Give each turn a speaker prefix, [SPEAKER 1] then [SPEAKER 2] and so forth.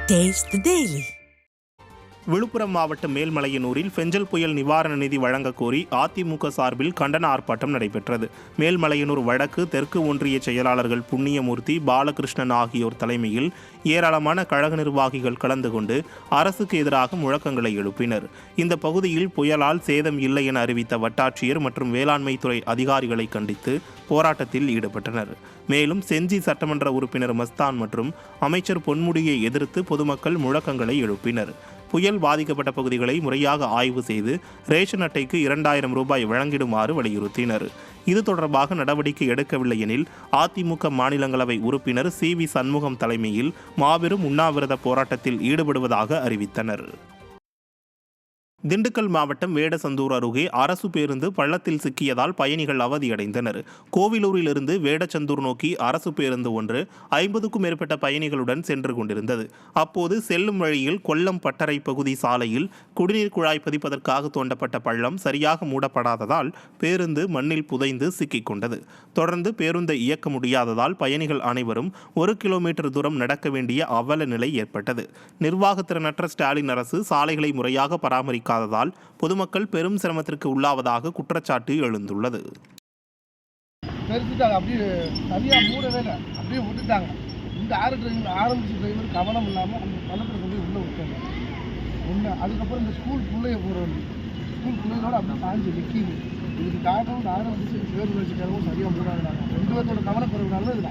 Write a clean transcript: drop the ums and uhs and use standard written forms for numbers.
[SPEAKER 1] Taste the Daily.
[SPEAKER 2] Villupuram மாவட்டம் மேல்மலையனூரில் பெஞ்சல் புயல் நிவாரண நிதி வழங்கக் கோரி அதிமுக சார்பில் கண்டன ஆர்ப்பாட்டம் நடைபெற்றது. மேல்மலையனூர் வடக்கு தெற்கு ஒன்றிய செயலாளர்கள் புண்ணியமூர்த்தி, பாலகிருஷ்ணன் ஆகியோர் தலைமையில் ஏராளமான கழக நிர்வாகிகள் கலந்து கொண்டு அரசுக்கு எதிராக முழக்கங்களை எழுப்பினர். இந்த பகுதியில் புயலால் சேதம் இல்லை என அறிவித்த வட்டாட்சியர் மற்றும் வேளாண்மை துறை அதிகாரிகளை கண்டித்து போராட்டத்தில் ஈடுபட்டனர். மேலும் செஞ்சி சட்டமன்ற உறுப்பினர் மஸ்தான் மற்றும் அமைச்சர் பொன்முடியை எதிர்த்து பொதுமக்கள் முழக்கங்களை எழுப்பினர். புயல் பாதிக்கப்பட்ட பகுதிகளை முறையாக ஆய்வு செய்து ரேஷன் அட்டைக்கு 2000 ரூபாய் வழங்கிடுமாறு வலியுறுத்தினர். இது தொடர்பாக நடவடிக்கை எடுக்கவில்லை எனில் அதிமுக மாநிலங்களவை உறுப்பினர் CV சண்முகம் தலைமையில் மாபெரும் உண்ணாவிரத போராட்டத்தில் ஈடுபடுவதாக அறிவித்தனர். திண்டுக்கல் மாவட்டம் வேடசந்தூர் அருகே அரசு பேருந்து பள்ளத்தில் சிக்கியதால் பயணிகள் அவதியடைந்தனர். கோவிலூரிலிருந்து வேடச்சந்தூர் நோக்கி அரசு பேருந்து ஒன்று 50க்கும் மேற்பட்ட பயணிகளுடன் சென்று கொண்டிருந்தது. அப்போது செல்லும் வழியில் கொல்லம் பட்டறை பகுதி சாலையில் குடிநீர் குழாய் பதிப்பதற்காக தோண்டப்பட்ட பள்ளம் சரியாக மூடப்படாததால் பேருந்து மண்ணில் புதைந்து சிக்கிக் கொண்டது. தொடர்ந்து பேருந்தை இயக்க முடியாததால் பயணிகள் அனைவரும் 1 கிலோமீட்டர் தூரம் நடக்க வேண்டிய அவல நிலை ஏற்பட்டது. நிர்வாகத்திறனற்ற ஸ்டாலின் அரசு சாலைகளை முறையாக பராமரிக்க பொதுமக்கள் பெரும் சிரமத்திற்கு உள்ளாவதாக குற்றச்சாட்டு எழுந்துள்ளது.
[SPEAKER 3] அப்படியே விட்டுட்டாங்க. இந்த ஆரம்பிச்ச டிரைவர் கவனம் இல்லாமல் அந்த பள்ளத்தில் கொண்டு உள்ளே விட்டாங்க. ஒன்று அதுக்கப்புறம் இந்த ஸ்கூல் பிள்ளைய போகிறோம், ஸ்கூல் பிள்ளைகளோட அப்படி தாண்டி நிற்கிது. இதுக்கு காரணம் ஆரம்பிச்சு பேருந்து வச்சுக்கிறவும் சரியாக மூடாங்க. 2 பேர்த்தோட கவனக்குறைவுனால இது